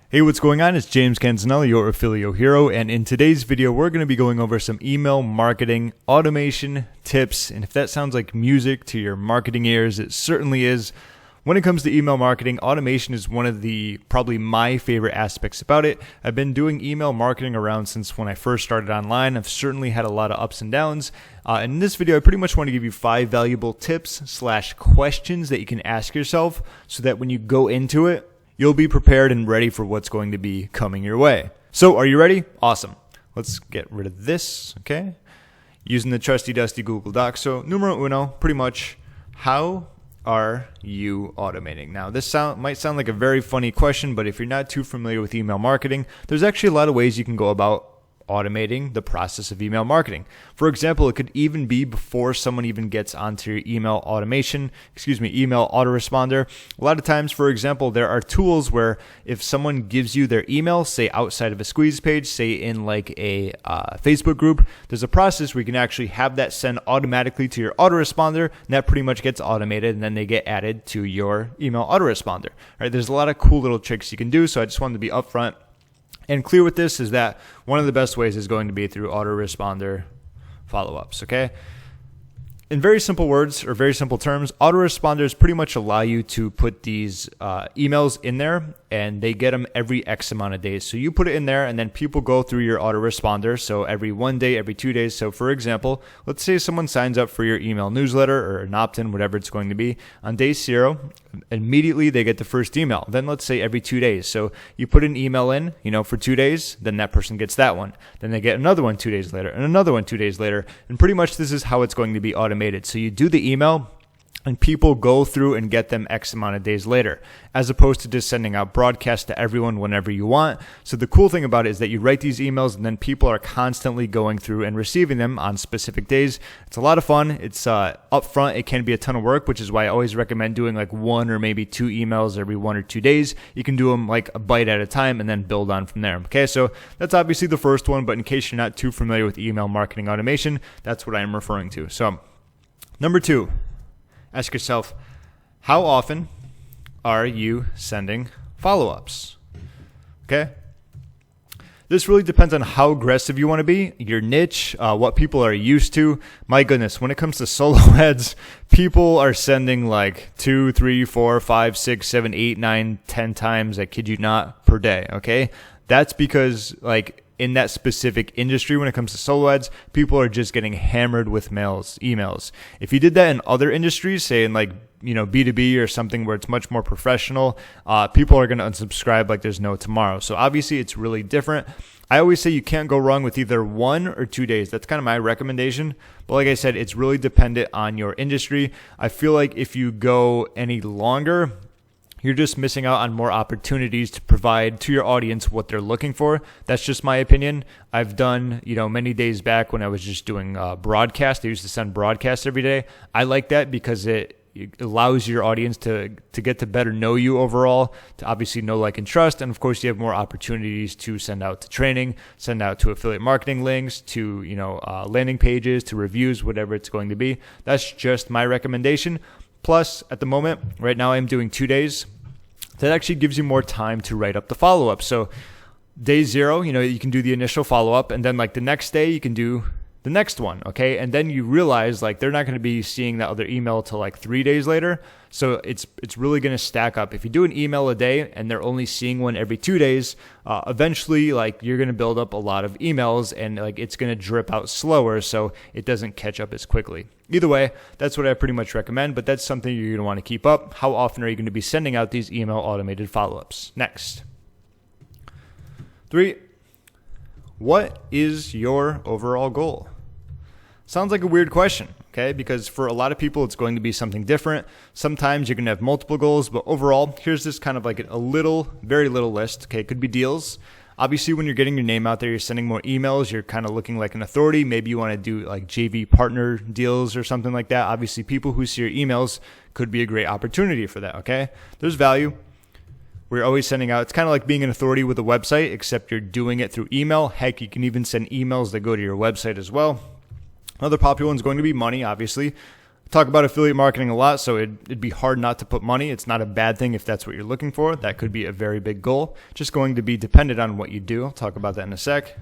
Hey, what's going on? It's James Canzanella, your affiliate hero, and in today's video, we're going to be going over some email marketing automation tips. And if that sounds like music to your marketing ears, it certainly is. When it comes to email marketing, automation is one of the probably my favorite aspects about it. I've been doing email marketing around since when I first started online. I've certainly had a lot of ups and downs. And in this video, I pretty much want to give you 5 valuable tips / questions that you can ask yourself so that when you go into it, you'll be prepared and ready for what's going to be coming your way. So are you ready? Awesome. Let's get rid of this, okay? Using the trusty dusty Google Docs. So numero uno, pretty much, how are you automating? Now, this might sound like a very funny question, but if you're not too familiar with email marketing, there's actually a lot of ways you can go about automating the process of email marketing. For example, it could even be before someone even gets onto your email autoresponder. A lot of times, for example, there are tools where if someone gives you their email, say outside of a squeeze page, say in like a Facebook group, there's a process where you can actually have that send automatically to your autoresponder, and that pretty much gets automated, and then they get added to your email autoresponder. Right? There's a lot of cool little tricks you can do, so I just wanted to be upfront and clear with this is that one of the best ways is going to be through autoresponder follow-ups, okay? In very simple words or very simple terms, autoresponders pretty much allow you to put these emails in there and they get them every X amount of days. So you put it in there and then people go through your autoresponder. So every 1 day, every 2 days. So for example, let's say someone signs up for your email newsletter or an opt-in, whatever it's going to be. On day 0, immediately they get the first email. Then let's say every 2 days. So you put an email in, for 2 days, then that person gets that one. Then they get another one 2 days later and another one 2 days later. And pretty much this is how it's going to be automated. So you do the email and people go through and get them X amount of days later, as opposed to just sending out broadcasts to everyone whenever you want. So the cool thing about it is that you write these emails and then people are constantly going through and receiving them on specific days. It's a lot of fun. It's upfront. It can be a ton of work, which is why I always recommend doing like 1 or maybe 2 emails every 1 or 2 days. You can do them like a bite at a time and then build on from there. Okay, so that's obviously the first one, but in case you're not too familiar with email marketing automation, that's what I am referring to. So number 2. Ask yourself, how often are you sending follow-ups? Okay? This really depends on how aggressive you want to be, your niche, what people are used to. My goodness, when it comes to solo ads, people are sending like 2, 3, 4, 5, 6, 7, 8, 9, 10 times, I kid you not, per day, okay? That's because in that specific industry, when it comes to solo ads, people are just getting hammered with emails. If you did that in other industries, say in B2B or something where it's much more professional, people are going to unsubscribe like there's no tomorrow. So obviously it's really different. I always say you can't go wrong with either 1 or 2 days. That's kind of my recommendation. But like I said, it's really dependent on your industry. I feel like if you go any longer, you're just missing out on more opportunities to provide to your audience what they're looking for. That's just my opinion. I've done, many days back when I was just doing broadcast. I used to send broadcasts every day. I like that because it allows your audience to get to better know you overall, to obviously know, like, and trust. And of course, you have more opportunities to send out to training, send out to affiliate marketing links, to, landing pages, to reviews, whatever it's going to be. That's just my recommendation. Plus, at the moment, right now, I'm doing 2 days. That actually gives you more time to write up the follow-up. So day 0, you can do the initial follow-up, and then the next day you can do the next one, okay? And then you realize they're not going to be seeing that other email till 3 days later. So it's really going to stack up. If you do an email a day and they're only seeing one every 2 days, eventually you're going to build up a lot of emails and it's going to drip out slower so it doesn't catch up as quickly. Either way, that's what I pretty much recommend, but that's something you're going to want to keep up. How often are you going to be sending out these email automated follow-ups? Next. 3, what is your overall goal? Sounds like a weird question, okay? Because for a lot of people, it's going to be something different. Sometimes you're going to have multiple goals, but overall, here's this kind of very little list, okay? It could be deals. Obviously, when you're getting your name out there, you're sending more emails, you're kind of looking like an authority. Maybe you want to do JV partner deals or something like that. Obviously, people who see your emails could be a great opportunity for that, okay? There's value. We're always sending out, it's kind of like being an authority with a website, except you're doing it through email. Heck, you can even send emails that go to your website as well. Another popular one is going to be money, obviously. Talk about affiliate marketing a lot, so it'd be hard not to put money. It's not a bad thing if that's what you're looking for. That could be a very big goal. Just going to be dependent on what you do. I'll talk about that in a sec.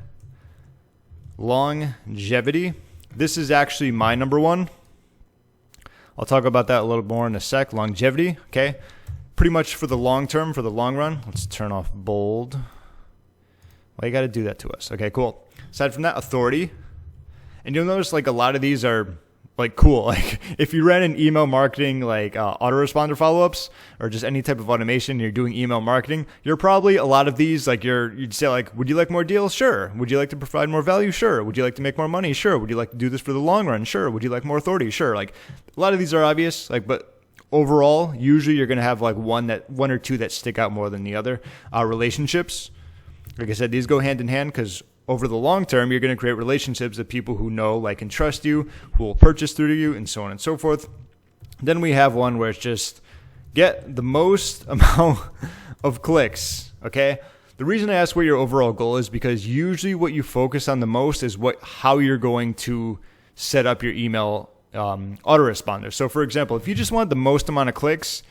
Longevity. This is actually my number one. I'll talk about that a little more in a sec. Longevity, okay? Pretty much for the long term, for the long run. Let's turn off bold. Why you got to do that to us? Okay, cool. Aside from that, authority. And you'll notice like a lot of these are like cool. Like if you ran an email marketing, like autoresponder follow-ups or just any type of automation, and you're doing email marketing, you're probably a lot of these, like you'd say like, would you like more deals? Sure. Would you like to provide more value? Sure. Would you like to make more money? Sure. Would you like to do this for the long run? Sure. Would you like more authority? Sure. Like a lot of these are obvious, like, but overall, usually you're going to have like one or two that stick out more than the other. Relationships. Like I said, these go hand in hand because over the long term, you're going to create relationships with people who know, like, and trust you, who will purchase through you, and so on and so forth. Then we have one where it's just get the most amount of clicks, okay? The reason I ask what your overall goal is because usually what you focus on the most is how you're going to set up your email autoresponder. So, for example, if you just want the most amount of clicks,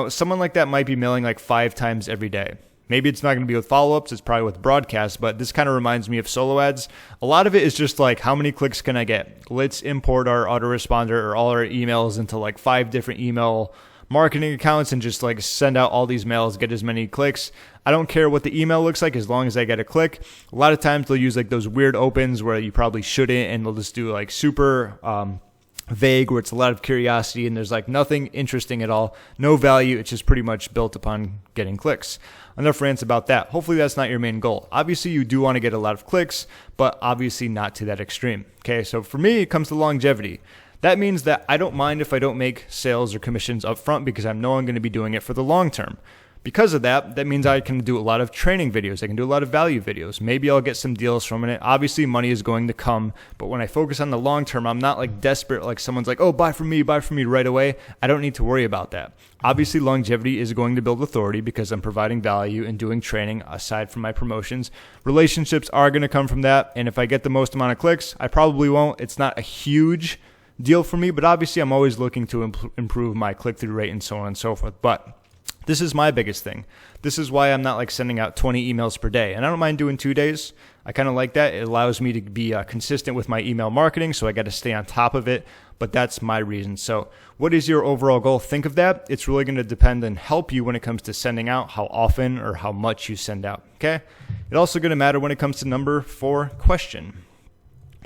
someone like that might be mailing like 5 times every day. Maybe it's not going to be with follow-ups. It's probably with broadcasts, but this kind of reminds me of solo ads. A lot of it is just like, how many clicks can I get? Let's import our autoresponder or all our emails into like 5 different email marketing accounts and just like send out all these mails, get as many clicks. I don't care what the email looks like as long as I get a click. A lot of times they'll use like those weird opens where you probably shouldn't, and they'll just do like super vague where it's a lot of curiosity and there's like nothing interesting at all, no value. It's just pretty much built upon getting clicks. Enough rants about that. Hopefully that's not your main goal. Obviously you do want to get a lot of clicks, but obviously not to that extreme. Okay, so for me it comes to longevity. That means that I don't mind if I don't make sales or commissions up front because I know I'm going to be doing it for the long term. Because of that, that means I can do a lot of training videos. I can do a lot of value videos. Maybe I'll get some deals from it. Obviously, money is going to come. But when I focus on the long term, I'm not like desperate, like someone's like, oh, buy from me right away. I don't need to worry about that. Obviously, longevity is going to build authority because I'm providing value and doing training aside from my promotions. Relationships are going to come from that. And if I get the most amount of clicks, I probably won't. It's not a huge deal for me. But obviously, I'm always looking to improve my click-through rate and so on and so forth. But this is my biggest thing. This is why I'm not like sending out 20 emails per day. And I don't mind doing 2 days. I kind of like that. It allows me to be consistent with my email marketing, so I got to stay on top of it. But that's my reason. So what is your overall goal? Think of that. It's really going to depend and help you when it comes to sending out, how often or how much you send out. Okay? It's also going to matter when it comes to number 4 question.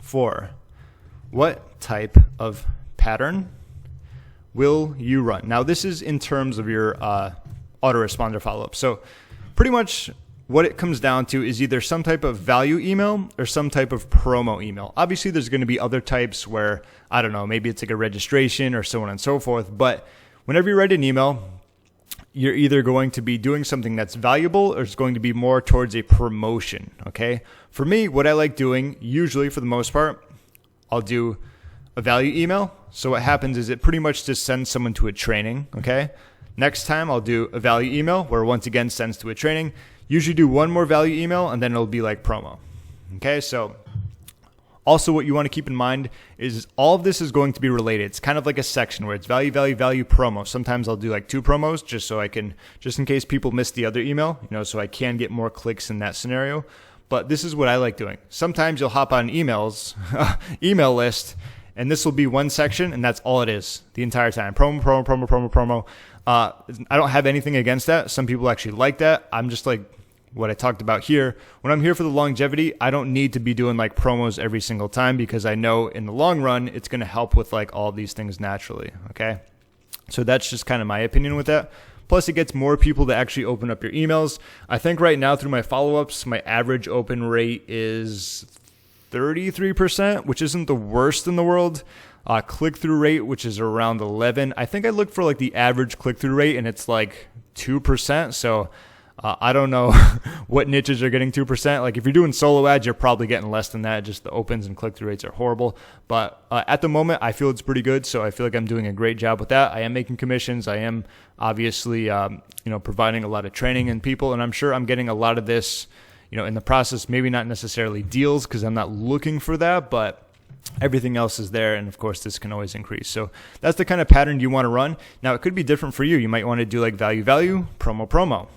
4, what type of pattern will you run? Now, this is in terms of your autoresponder follow-up. So pretty much what it comes down to is either some type of value email or some type of promo email. Obviously, there's going to be other types where, I don't know, maybe it's like a registration or so on and so forth. But whenever you write an email, you're either going to be doing something that's valuable or it's going to be more towards a promotion, okay? For me, what I like doing, usually for the most part, I'll do a value email. So what happens is it pretty much just sends someone to a training, okay? Next time I'll do a value email where once again sends to a training. Usually do one more value email and then it'll be like promo. Okay, so also what you want to keep in mind is all of this is going to be related. It's kind of like a section where it's value, value, value, promo. Sometimes I'll do like 2 promos just in case people miss the other email, so I can get more clicks in that scenario. But this is what I like doing. Sometimes you'll hop on email list, and this will be one section, and that's all it is the entire time. Promo, promo, promo, promo, promo. I don't have anything against that. Some people actually like that. I'm just like what I talked about here. When I'm here for the longevity, I don't need to be doing like promos every single time because I know in the long run, it's going to help with like all these things naturally. Okay. So that's just kind of my opinion with that. Plus, it gets more people to actually open up your emails. I think right now through my follow-ups, my average open rate is 33%, which isn't the worst in the world. Click-through rate, which is around 11. I think I looked for like the average click-through rate, and it's like 2%. So I don't know what niches are getting 2%. Like if you're doing solo ads, you're probably getting less than that. Just the opens and click-through rates are horrible. But at the moment, I feel it's pretty good. So I feel like I'm doing a great job with that. I am making commissions. I am obviously, providing a lot of training in people, and I'm sure I'm getting a lot of this, in the process. Maybe not necessarily deals because I'm not looking for that, but Everything else is there, and of course this can always increase. So that's the kind of pattern you want to run. Now it could be different for you. You might want to do like value, value, promo, promo.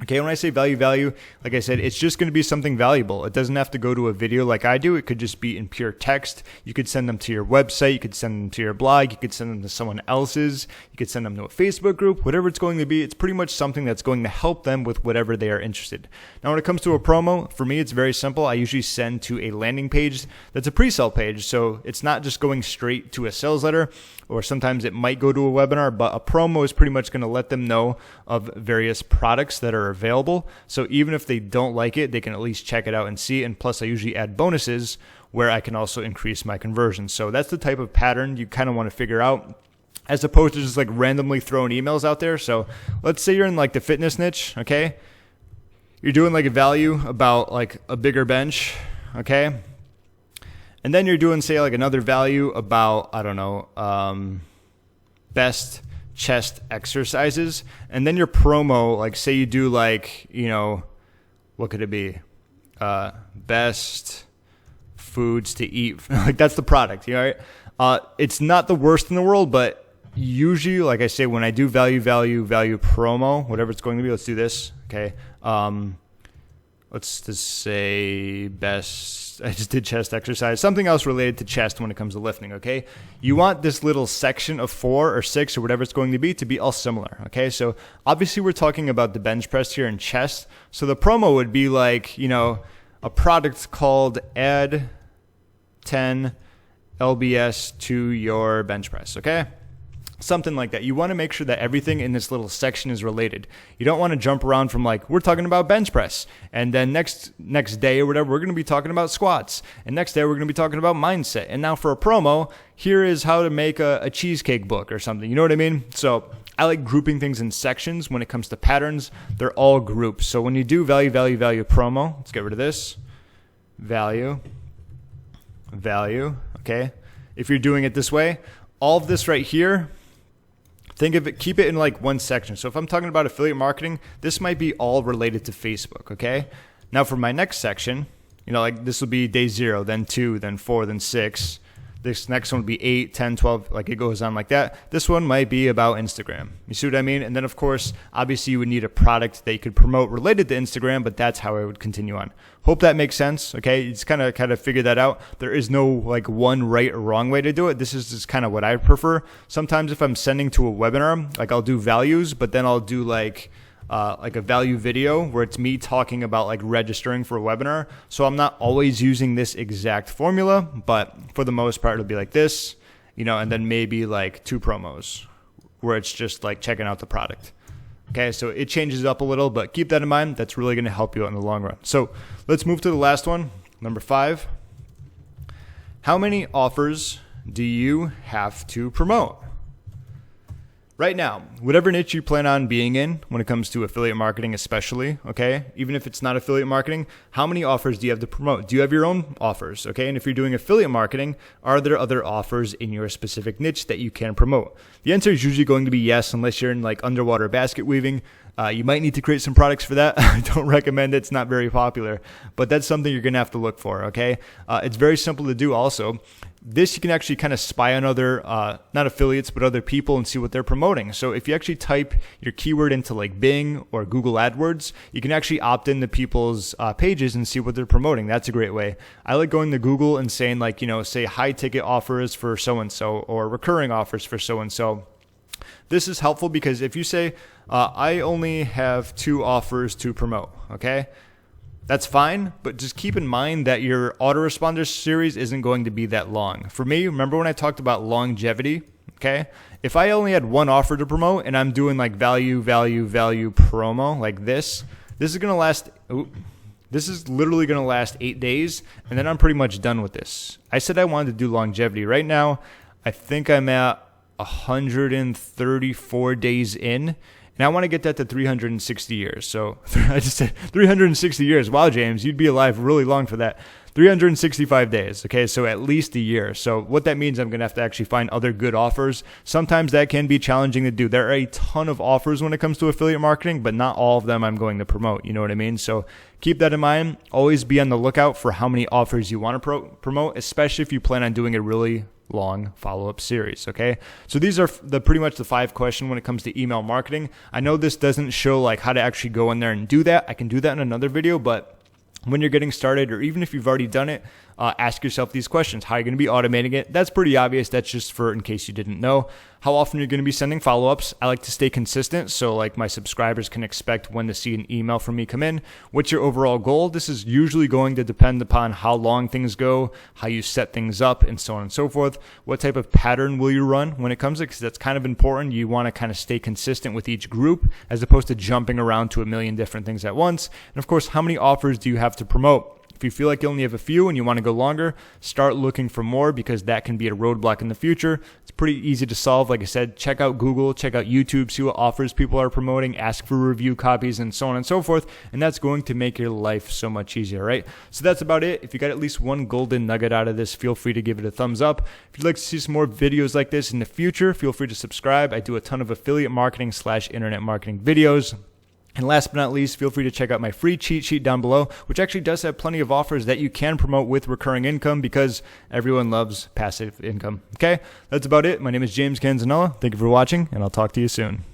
Okay, when I say value, value, like I said, it's just going to be something valuable. It doesn't have to go to a video like I do. It could just be in pure text. You could send them to your website. You could send them to your blog. You could send them to someone else's. You could send them to a Facebook group, whatever it's going to be. It's pretty much something that's going to help them with whatever they are interested. Now, when it comes to a promo, for me, it's very simple. I usually send to a landing page that's a pre-sale page. So it's not just going straight to a sales letter, or sometimes it might go to a webinar, but a promo is pretty much going to let them know of various products that are available. So even if they don't like it, they can at least check it out and see. And plus I usually add bonuses where I can also increase my conversion. So that's the type of pattern you kind of want to figure out, as opposed to just like randomly throwing emails out there. So let's say you're in like the fitness niche, okay? You're doing like a value about like a bigger bench, okay? And then you're doing, say, like another value about, I don't know, best chest exercises. And then your promo, like say you do like, you know, what could it be? Best foods to eat. Like that's the product, you know, right? It's not the worst in the world, but usually, like I say, when I do value, value, value promo, whatever it's going to be, let's do this, okay? Let's just say best, I just did chest exercise, something else related to chest when it comes to lifting, okay? You want this little section of 4 or 6 or whatever it's going to be all similar, okay? So obviously we're talking about the bench press here and chest. So the promo would be like, you know, a product called add 10 lbs to your bench press, okay? Something like that. You want to make sure that everything in this little section is related. You don't want to jump around from like, we're talking about bench press, and then next day or whatever, we're going to be talking about squats, and next day we're going to be talking about mindset. And now for a promo, here is how to make a cheesecake book or something. You know what I mean? So I like grouping things in sections. When it comes to patterns, they're all groups. So when you do value, value, value promo, let's get rid of this. Value, value, okay? If you're doing it this way, all of this right here, think of it, keep it in like one section. So if I'm talking about affiliate marketing, this might be all related to Facebook, okay? Now for my next section, you know, like this will be day 0, then 2, then 4, then 6. This next one would be 8, 10, 12, like it goes on like that. This one might be about Instagram. You see what I mean? And then of course, obviously you would need a product that you could promote related to Instagram, but that's how I would continue on. Hope that makes sense, okay? You just kind of figure that out. There is no like one right or wrong way to do it. This is just kind of what I prefer. Sometimes if I'm sending to a webinar, like I'll do values, but then I'll do like a value video where it's me talking about like registering for a webinar. So I'm not always using this exact formula, but for the most part, it'll be like this, you know, and then maybe like 2 promos where it's just like checking out the product. Okay, so it changes up a little, but keep that in mind. That's really going to help you out in the long run. So let's move to the last one, number 5. How many offers do you have to promote? Right now, whatever niche you plan on being in when it comes to affiliate marketing especially, okay, even if it's not affiliate marketing, how many offers do you have to promote? Do you have your own offers, okay? And if you're doing affiliate marketing, are there other offers in your specific niche that you can promote? The answer is usually going to be yes, unless you're in like underwater basket weaving. You might need to create some products for that. I don't recommend it. It's not very popular, but that's something you're going to have to look for, okay? It's very simple to do also. This you can actually kind of spy on other, not affiliates, but other people and see what they're promoting. So if you actually type your keyword into like Bing or Google AdWords, you can actually opt into people's pages and see what they're promoting. That's a great way. I like going to Google and saying like, you know, say high ticket offers for so-and-so or recurring offers for so-and-so. This is helpful because if you say, I only have 2 offers to promote, okay? That's fine, but just keep in mind that your autoresponder series isn't going to be that long. For me, remember when I talked about longevity, okay? If I only had 1 offer to promote and I'm doing like value, value, value promo like this is going to last, this is literally going to last 8 days, and then I'm pretty much done with this. I said I wanted to do longevity. Right now, I think I'm at 134 days in, and I want to get that to 360 years. So I just said 360 years. Wow, James, you'd be alive really long for that. 365 days. Okay, so at least a year. So what that means, I'm going to have to actually find other good offers. Sometimes that can be challenging to do. There are a ton of offers when it comes to affiliate marketing, but not all of them I'm going to promote. You know what I mean? So keep that in mind. Always be on the lookout for how many offers you want to promote, especially if you plan on doing a really long follow-up series. Okay, so these are pretty much the 5 questions when it comes to email marketing. I know this doesn't show like how to actually go in there and do that. I can do that in another video, but when you're getting started, or even if you've already done it, ask yourself these questions. How are you going to be automating it? That's pretty obvious. That's just for in case you didn't know. How often you're going to be sending follow-ups. I like to stay consistent, so like my subscribers can expect when to see an email from me come in. What's your overall goal? This is usually going to depend upon how long things go, how you set things up, and so on and so forth. What type of pattern will you run when it comes to it? Because that's kind of important. You want to kind of stay consistent with each group as opposed to jumping around to a million different things at once. And of course, how many offers do you have to promote? If you feel like you only have a few and you want to go longer, start looking for more, because that can be a roadblock in the future. It's pretty easy to solve. Like I said, check out Google, check out YouTube, see what offers people are promoting, ask for review copies, and so on and so forth. And that's going to make your life so much easier, right? So that's about it. If you got at least one golden nugget out of this, feel free to give it a thumbs up. If you'd like to see some more videos like this in the future, feel free to subscribe. I do a ton of affiliate marketing / internet marketing videos. And last but not least, feel free to check out my free cheat sheet down below, which actually does have plenty of offers that you can promote with recurring income, because everyone loves passive income. Okay, that's about it. My name is James Canzanella. Thank you for watching, and I'll talk to you soon.